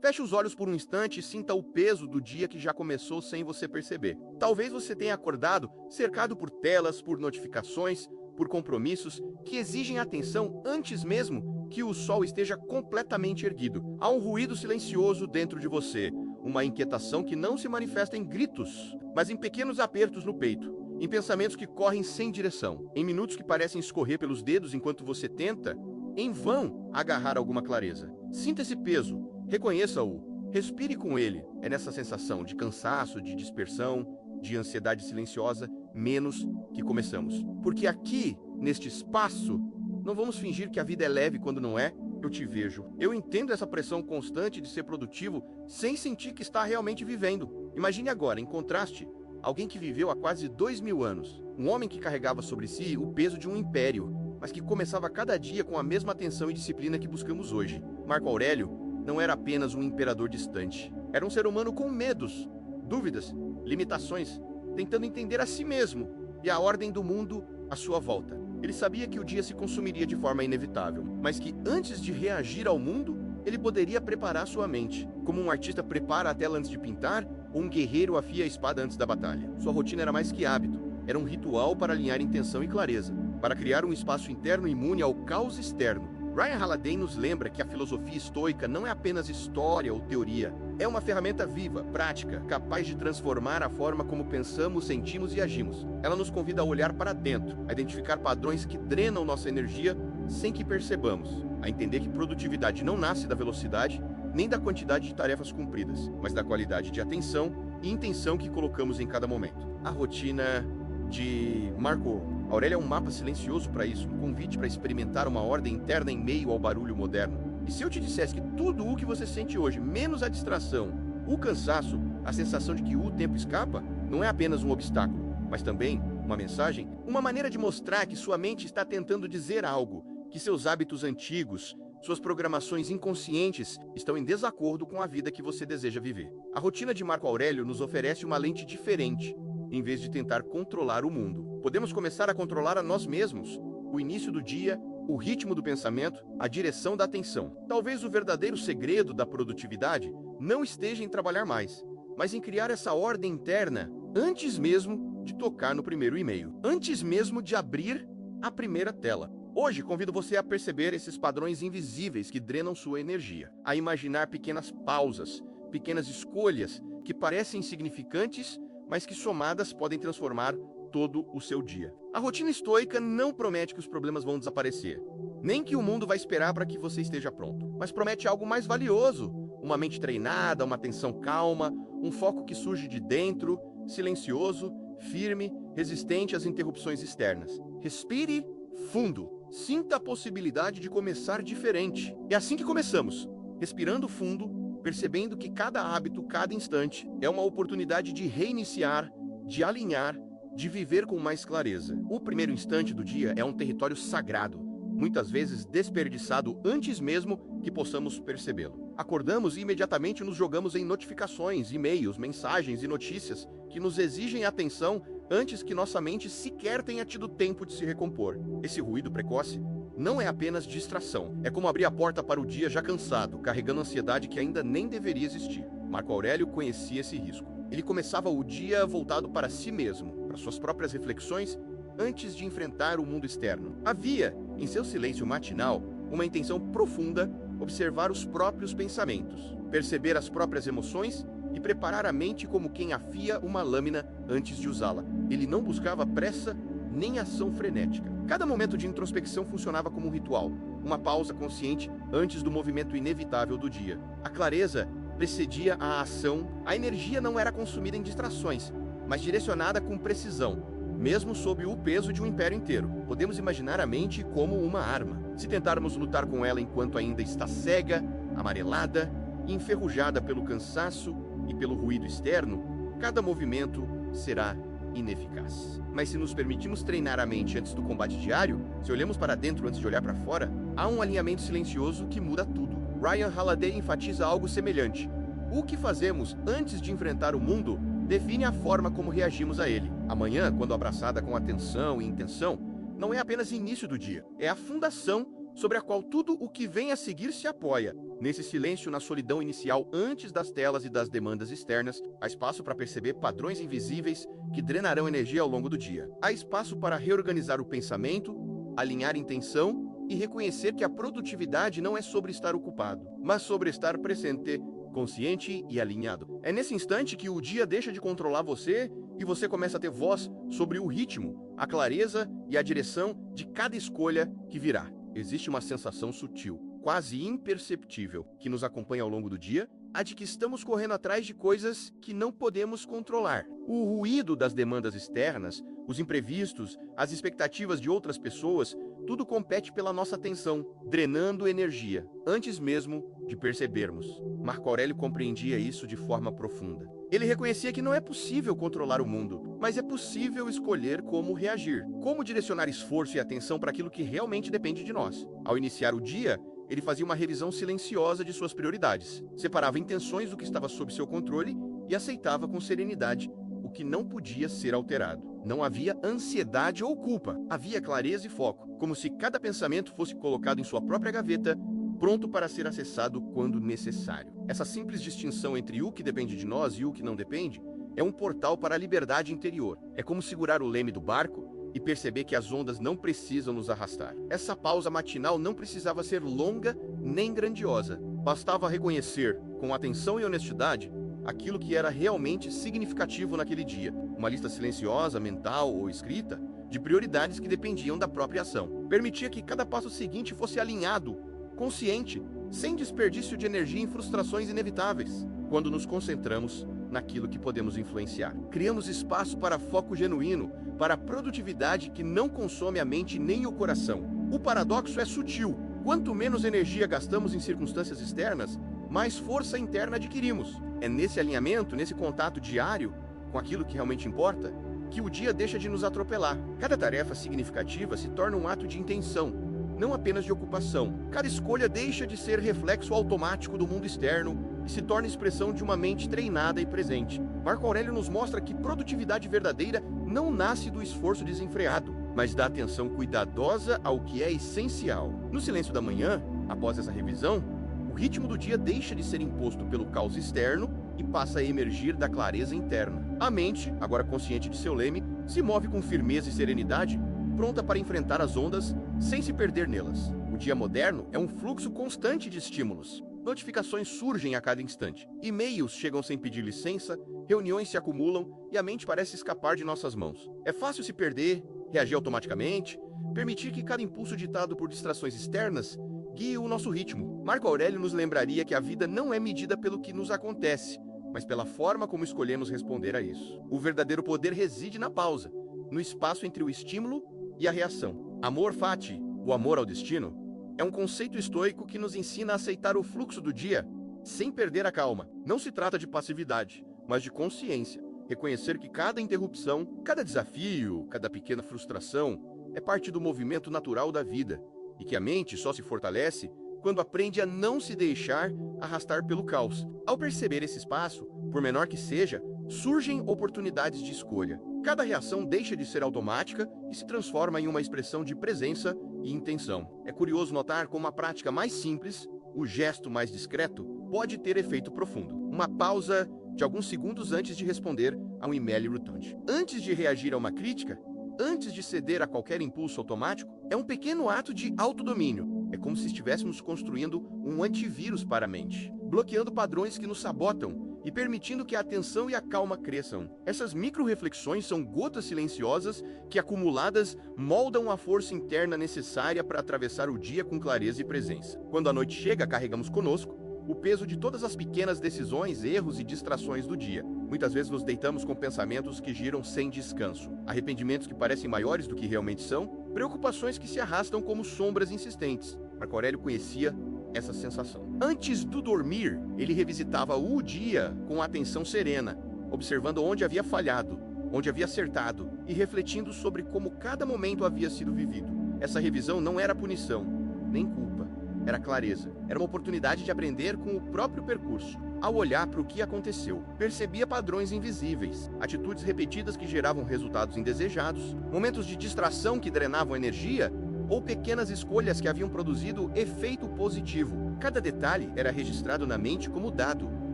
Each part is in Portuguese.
Feche os olhos por um instante e sinta o peso do dia que já começou sem você perceber. Talvez você tenha acordado cercado por telas, por notificações, por compromissos que exigem atenção antes mesmo que o sol esteja completamente erguido. Há um ruído silencioso dentro de você, uma inquietação que não se manifesta em gritos, mas em pequenos apertos no peito, em pensamentos que correm sem direção, em minutos que parecem escorrer pelos dedos enquanto você tenta, em vão, agarrar alguma clareza. Sinta esse peso, reconheça-o, respire com ele. É nessa sensação de cansaço, de dispersão, de ansiedade silenciosa, menos que começamos. Porque aqui, neste espaço, não vamos fingir que a vida é leve quando não é. Eu te vejo. Eu entendo essa pressão constante de ser produtivo sem sentir que está realmente vivendo. Imagine agora, em contraste, alguém que viveu há quase 2000 anos. Um homem que carregava sobre si o peso de um império, mas que começava cada dia com a mesma atenção e disciplina que buscamos hoje. Marco Aurélio não era apenas um imperador distante. Era um ser humano com medos, dúvidas, limitações, tentando entender a si mesmo e a ordem do mundo à sua volta. Ele sabia que o dia se consumiria de forma inevitável, mas que antes de reagir ao mundo, ele poderia preparar sua mente, como um artista prepara a tela antes de pintar, ou um guerreiro afia a espada antes da batalha. Sua rotina era mais que hábito, era um ritual para alinhar intenção e clareza, para criar um espaço interno imune ao caos externo. Ryan Holiday nos lembra que a filosofia estoica não é apenas história ou teoria, é uma ferramenta viva, prática, capaz de transformar a forma como pensamos, sentimos e agimos. Ela nos convida a olhar para dentro, a identificar padrões que drenam nossa energia sem que percebamos, a entender que produtividade não nasce da velocidade nem da quantidade de tarefas cumpridas, mas da qualidade de atenção e intenção que colocamos em cada momento. A rotina de Marco Aurélio é um mapa silencioso para isso, um convite para experimentar uma ordem interna em meio ao barulho moderno. E se eu te dissesse que tudo o que você sente hoje, menos a distração, o cansaço, a sensação de que o tempo escapa, não é apenas um obstáculo, mas também uma mensagem, uma maneira de mostrar que sua mente está tentando dizer algo, que seus hábitos antigos, suas programações inconscientes estão em desacordo com a vida que você deseja viver. A rotina de Marco Aurélio nos oferece uma lente diferente, em vez de tentar controlar o mundo. Podemos começar a controlar a nós mesmos, o início do dia, o ritmo do pensamento, a direção da atenção. Talvez o verdadeiro segredo da produtividade não esteja em trabalhar mais, mas em criar essa ordem interna antes mesmo de tocar no primeiro e-mail, antes mesmo de abrir a primeira tela. Hoje convido você a perceber esses padrões invisíveis que drenam sua energia, a imaginar pequenas pausas, pequenas escolhas que parecem insignificantes, mas que somadas podem transformar todo o seu dia. A rotina estoica não promete que os problemas vão desaparecer, nem que o mundo vai esperar para que você esteja pronto, mas promete algo mais valioso, uma mente treinada, uma atenção calma, um foco que surge de dentro, silencioso, firme, resistente às interrupções externas. Respire fundo, sinta a possibilidade de começar diferente. É assim que começamos, respirando fundo, percebendo que cada hábito, cada instante, é uma oportunidade de reiniciar, de alinhar, de viver com mais clareza. O primeiro instante do dia é um território sagrado, muitas vezes desperdiçado antes mesmo que possamos percebê-lo. Acordamos e imediatamente nos jogamos em notificações, e-mails, mensagens e notícias que nos exigem atenção antes que nossa mente sequer tenha tido tempo de se recompor. Esse ruído precoce não é apenas distração, é como abrir a porta para o dia já cansado, carregando ansiedade que ainda nem deveria existir. Marco Aurélio conhecia esse risco. Ele começava o dia voltado para si mesmo, para suas próprias reflexões, antes de enfrentar o mundo externo. Havia, em seu silêncio matinal, uma intenção profunda: observar os próprios pensamentos, perceber as próprias emoções e preparar a mente como quem afia uma lâmina antes de usá-la. Ele não buscava pressa nem ação frenética. Cada momento de introspecção funcionava como um ritual, uma pausa consciente antes do movimento inevitável do dia. A clareza precedia a ação, a energia não era consumida em distrações, mas direcionada com precisão, mesmo sob o peso de um império inteiro. Podemos imaginar a mente como uma arma. Se tentarmos lutar com ela enquanto ainda está cega, amarelada e enferrujada pelo cansaço e pelo ruído externo, cada movimento será ineficaz. Mas se nos permitimos treinar a mente antes do combate diário, se olhamos para dentro antes de olhar para fora, há um alinhamento silencioso que muda tudo. Ryan Holiday enfatiza algo semelhante. O que fazemos antes de enfrentar o mundo define a forma como reagimos a ele. A manhã, quando abraçada com atenção e intenção, não é apenas início do dia, é a fundação sobre a qual tudo o que vem a seguir se apoia. Nesse silêncio, na solidão inicial, antes das telas e das demandas externas, há espaço para perceber padrões invisíveis que drenarão energia ao longo do dia. Há espaço para reorganizar o pensamento, alinhar intenção e reconhecer que a produtividade não é sobre estar ocupado, mas sobre estar presente, consciente e alinhado. É nesse instante que o dia deixa de controlar você e você começa a ter voz sobre o ritmo, a clareza e a direção de cada escolha que virá. Existe uma sensação sutil, quase imperceptível, que nos acompanha ao longo do dia, a de que estamos correndo atrás de coisas que não podemos controlar. O ruído das demandas externas, os imprevistos, as expectativas de outras pessoas, tudo compete pela nossa atenção, drenando energia, antes mesmo de percebermos. Marco Aurélio compreendia isso de forma profunda. Ele reconhecia que não é possível controlar o mundo, mas é possível escolher como reagir, como direcionar esforço e atenção para aquilo que realmente depende de nós. Ao iniciar o dia, ele fazia uma revisão silenciosa de suas prioridades, separava intenções do que estava sob seu controle e aceitava com serenidade o que não podia ser alterado. Não havia ansiedade ou culpa, havia clareza e foco, como se cada pensamento fosse colocado em sua própria gaveta, pronto para ser acessado quando necessário. Essa simples distinção entre o que depende de nós e o que não depende é um portal para a liberdade interior. É como segurar o leme do barco e perceber que as ondas não precisam nos arrastar. Essa pausa matinal não precisava ser longa nem grandiosa. Bastava reconhecer, com atenção e honestidade, aquilo que era realmente significativo naquele dia. Uma lista silenciosa, mental ou escrita, de prioridades que dependiam da própria ação. Permitia que cada passo seguinte fosse alinhado, consciente, sem desperdício de energia em frustrações inevitáveis. Quando nos concentramos naquilo que podemos influenciar, criamos espaço para foco genuíno, para produtividade que não consome a mente nem o coração. O paradoxo é sutil. Quanto menos energia gastamos em circunstâncias externas, mais força interna adquirimos. É nesse alinhamento, nesse contato diário com aquilo que realmente importa, que o dia deixa de nos atropelar. Cada tarefa significativa se torna um ato de intenção, não apenas de ocupação. Cada escolha deixa de ser reflexo automático do mundo externo e se torna expressão de uma mente treinada e presente. Marco Aurélio nos mostra que produtividade verdadeira não nasce do esforço desenfreado, mas da atenção cuidadosa ao que é essencial. No silêncio da manhã, após essa revisão, o ritmo do dia deixa de ser imposto pelo caos externo e passa a emergir da clareza interna. A mente, agora consciente de seu leme, se move com firmeza e serenidade, pronta para enfrentar as ondas sem se perder nelas. O dia moderno é um fluxo constante de estímulos. Notificações surgem a cada instante. E-mails chegam sem pedir licença, reuniões se acumulam e a mente parece escapar de nossas mãos. É fácil se perder, reagir automaticamente, permitir que cada impulso ditado por distrações externas guie o nosso ritmo. Marco Aurélio nos lembraria que a vida não é medida pelo que nos acontece, mas pela forma como escolhemos responder a isso. O verdadeiro poder reside na pausa, no espaço entre o estímulo e a reação. Amor fati, o amor ao destino, é um conceito estoico que nos ensina a aceitar o fluxo do dia sem perder a calma. Não se trata de passividade, mas de consciência. Reconhecer que cada interrupção, cada desafio, cada pequena frustração é parte do movimento natural da vida e que a mente só se fortalece quando aprende a não se deixar arrastar pelo caos. Ao perceber esse espaço, por menor que seja, surgem oportunidades de escolha. Cada reação deixa de ser automática e se transforma em uma expressão de presença e intenção. É curioso notar como a prática mais simples, o gesto mais discreto, pode ter efeito profundo. Uma pausa de alguns segundos antes de responder a um e-mail irritante. Antes de reagir a uma crítica, antes de ceder a qualquer impulso automático, é um pequeno ato de autodomínio. É como se estivéssemos construindo um antivírus para a mente, bloqueando padrões que nos sabotam e permitindo que a atenção e a calma cresçam. Essas micro-reflexões são gotas silenciosas que, acumuladas, moldam a força interna necessária para atravessar o dia com clareza e presença. Quando a noite chega, carregamos conosco o peso de todas as pequenas decisões, erros e distrações do dia. Muitas vezes nos deitamos com pensamentos que giram sem descanso, arrependimentos que parecem maiores do que realmente são, preocupações que se arrastam como sombras insistentes. Marco Aurélio conhecia essa sensação. Antes do dormir, ele revisitava o dia com atenção serena, observando onde havia falhado, onde havia acertado e refletindo sobre como cada momento havia sido vivido. Essa revisão não era punição, nem culpa, era clareza. Era uma oportunidade de aprender com o próprio percurso. Ao olhar para o que aconteceu, percebia padrões invisíveis, atitudes repetidas que geravam resultados indesejados, momentos de distração que drenavam energia, ou pequenas escolhas que haviam produzido efeito positivo. Cada detalhe era registrado na mente como dado,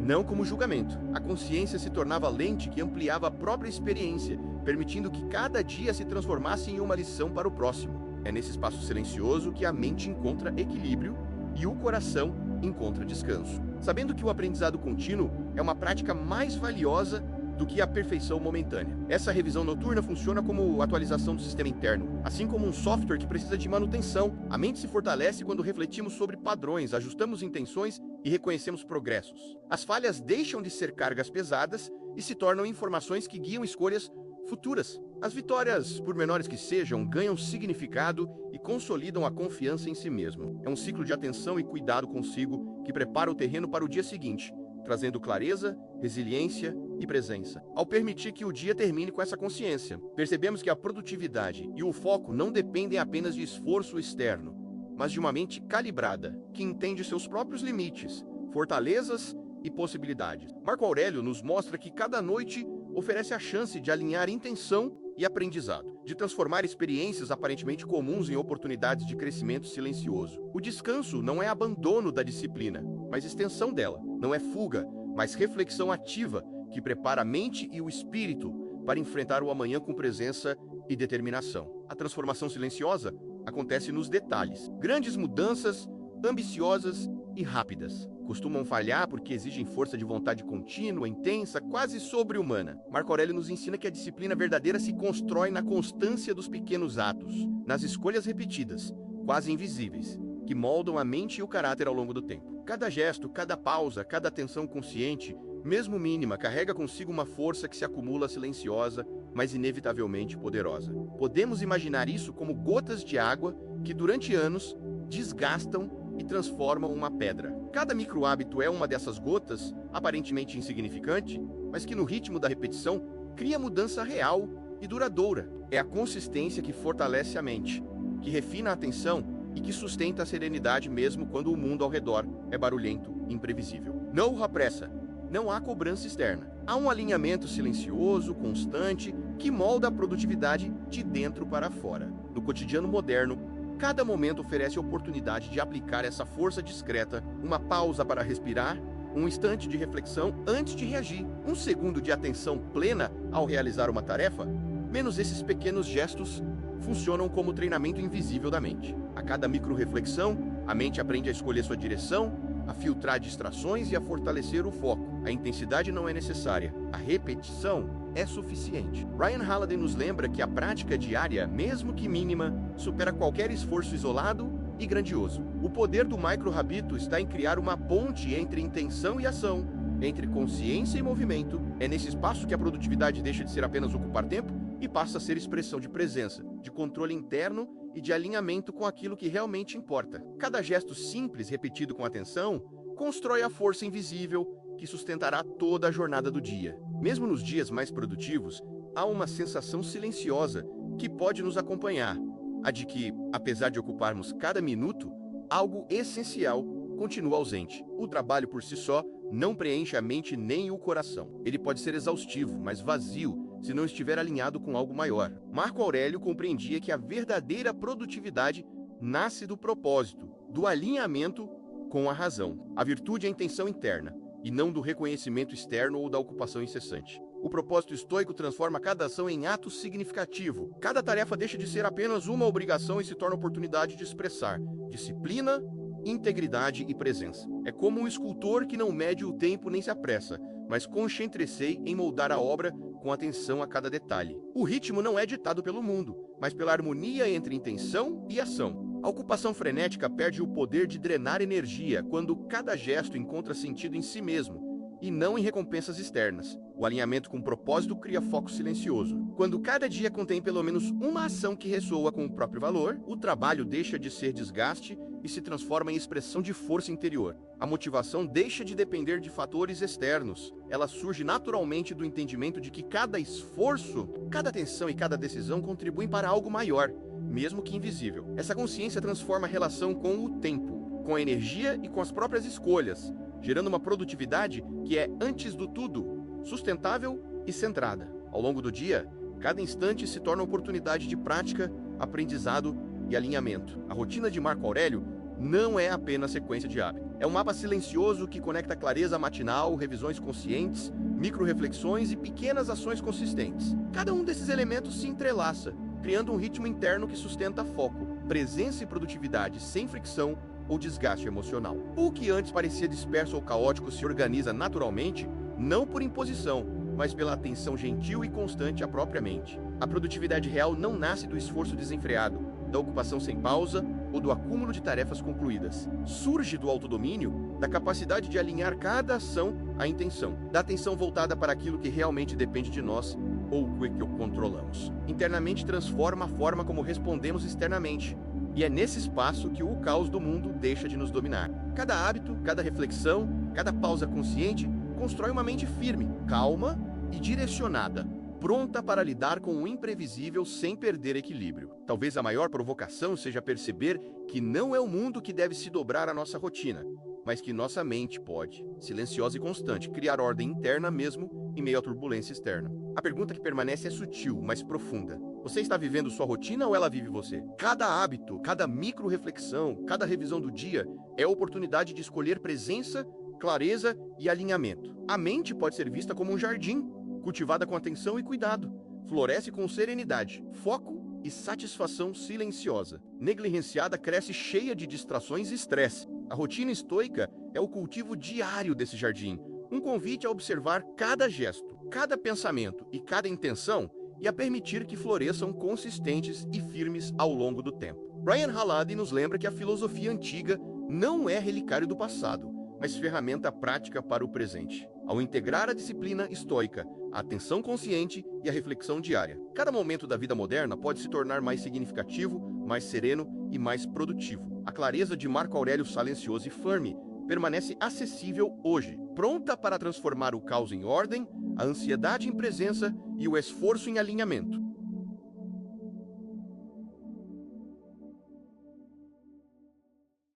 não como julgamento. A consciência se tornava lente que ampliava a própria experiência, permitindo que cada dia se transformasse em uma lição para o próximo. É nesse espaço silencioso que a mente encontra equilíbrio e o coração encontra descanso. Sabendo que o aprendizado contínuo é uma prática mais valiosa do que a perfeição momentânea. Essa revisão noturna funciona como atualização do sistema interno. Assim como um software que precisa de manutenção, a mente se fortalece quando refletimos sobre padrões, ajustamos intenções e reconhecemos progressos. As falhas deixam de ser cargas pesadas e se tornam informações que guiam escolhas futuras. As vitórias, por menores que sejam, ganham significado e consolidam a confiança em si mesmo. É um ciclo de atenção e cuidado consigo que prepara o terreno para o dia seguinte, trazendo clareza, resiliência e presença. Ao permitir que o dia termine com essa consciência, percebemos que a produtividade e o foco não dependem apenas de esforço externo, mas de uma mente calibrada, que entende seus próprios limites, fortalezas e possibilidades. Marco Aurélio nos mostra que cada noite oferece a chance de alinhar intenção e aprendizado, de transformar experiências aparentemente comuns em oportunidades de crescimento silencioso. O descanso não é abandono da disciplina, mas extensão dela. Não é fuga, mas reflexão ativa que prepara a mente e o espírito para enfrentar o amanhã com presença e determinação. A transformação silenciosa acontece nos detalhes. Grandes mudanças, ambiciosas e rápidas, costumam falhar porque exigem força de vontade contínua, intensa, quase sobre-humana. Marco Aurélio nos ensina que a disciplina verdadeira se constrói na constância dos pequenos atos, nas escolhas repetidas, quase invisíveis, que moldam a mente e o caráter ao longo do tempo. Cada gesto, cada pausa, cada atenção consciente, mesmo mínima, carrega consigo uma força que se acumula silenciosa, mas inevitavelmente poderosa. Podemos imaginar isso como gotas de água que durante anos desgastam e transformam uma pedra. Cada micro-hábito é uma dessas gotas, aparentemente insignificante, mas que no ritmo da repetição cria mudança real e duradoura. É a consistência que fortalece a mente, que refina a atenção e que sustenta a serenidade mesmo quando o mundo ao redor é barulhento e imprevisível. Não há pressa, não há cobrança externa. Há um alinhamento silencioso, constante, que molda a produtividade de dentro para fora. No cotidiano moderno, cada momento oferece a oportunidade de aplicar essa força discreta, uma pausa para respirar, um instante de reflexão antes de reagir, um segundo de atenção plena ao realizar uma tarefa. Menos esses pequenos gestos funcionam como treinamento invisível da mente. A cada micro-reflexão, a mente aprende a escolher sua direção, a filtrar distrações e a fortalecer o foco. A intensidade não é necessária, a repetição é suficiente. Ryan Holiday nos lembra que a prática diária, mesmo que mínima, supera qualquer esforço isolado e grandioso. O poder do micro-hábito está em criar uma ponte entre intenção e ação, entre consciência e movimento. É nesse espaço que a produtividade deixa de ser apenas ocupar tempo e passa a ser expressão de presença, de controle interno e de alinhamento com aquilo que realmente importa. Cada gesto simples, repetido com atenção, constrói a força invisível que sustentará toda a jornada do dia. Mesmo nos dias mais produtivos, há uma sensação silenciosa que pode nos acompanhar, a de que, apesar de ocuparmos cada minuto, algo essencial continua ausente. O trabalho por si só não preenche a mente nem o coração. Ele pode ser exaustivo, mas vazio se não estiver alinhado com algo maior. Marco Aurélio compreendia que a verdadeira produtividade nasce do propósito, do alinhamento com a razão. A virtude é a intenção interna, e não do reconhecimento externo ou da ocupação incessante. O propósito estoico transforma cada ação em ato significativo. Cada tarefa deixa de ser apenas uma obrigação e se torna oportunidade de expressar disciplina, integridade e presença. É como um escultor que não mede o tempo nem se apressa, mas concentra-se em moldar a obra com atenção a cada detalhe. O ritmo não é ditado pelo mundo, mas pela harmonia entre intenção e ação. A ocupação frenética perde o poder de drenar energia quando cada gesto encontra sentido em si mesmo e não em recompensas externas. O alinhamento com o propósito cria foco silencioso. Quando cada dia contém pelo menos uma ação que ressoa com o próprio valor, o trabalho deixa de ser desgaste e se transforma em expressão de força interior. A motivação deixa de depender de fatores externos. Ela surge naturalmente do entendimento de que cada esforço, cada atenção e cada decisão contribuem para algo maior, mesmo que invisível. Essa consciência transforma a relação com o tempo, com a energia e com as próprias escolhas, gerando uma produtividade que é, antes do tudo, sustentável e centrada. Ao longo do dia, cada instante se torna oportunidade de prática, aprendizado e alinhamento. A rotina de Marco Aurélio não é apenas sequência de hábitos. É um mapa silencioso que conecta clareza matinal, revisões conscientes, micro-reflexões e pequenas ações consistentes. Cada um desses elementos se entrelaça, criando um ritmo interno que sustenta foco, presença e produtividade sem fricção ou desgaste emocional. O que antes parecia disperso ou caótico se organiza naturalmente, não por imposição, mas pela atenção gentil e constante à própria mente. A produtividade real não nasce do esforço desenfreado, da ocupação sem pausa ou do acúmulo de tarefas concluídas. Surge do autodomínio, da capacidade de alinhar cada ação à intenção, da atenção voltada para aquilo que realmente depende de nós ou o que controlamos. Internamente transforma a forma como respondemos externamente. E é nesse espaço que o caos do mundo deixa de nos dominar. Cada hábito, cada reflexão, cada pausa consciente constrói uma mente firme, calma e direcionada, pronta para lidar com o imprevisível sem perder equilíbrio. Talvez a maior provocação seja perceber que não é o mundo que deve se dobrar à nossa rotina, mas que nossa mente pode, silenciosa e constante, criar ordem interna mesmo em meio à turbulência externa. A pergunta que permanece é sutil, mas profunda. Você está vivendo sua rotina ou ela vive você? Cada hábito, cada micro-reflexão, cada revisão do dia é a oportunidade de escolher presença, clareza e alinhamento. A mente pode ser vista como um jardim, cultivada com atenção e cuidado. Floresce com serenidade, foco e satisfação silenciosa. Negligenciada, cresce cheia de distrações e estresse. A rotina estoica é o cultivo diário desse jardim, um convite a observar cada gesto, cada pensamento e cada intenção e a permitir que floresçam consistentes e firmes ao longo do tempo. Brian Halady nos lembra que a filosofia antiga não é relicário do passado, mas ferramenta prática para o presente. Ao integrar a disciplina estoica, a atenção consciente e a reflexão diária, cada momento da vida moderna pode se tornar mais significativo, mais sereno e mais produtivo. A clareza de Marco Aurélio Silencioso e Firme permanece acessível hoje, pronta para transformar o caos em ordem, a ansiedade em presença e o esforço em alinhamento.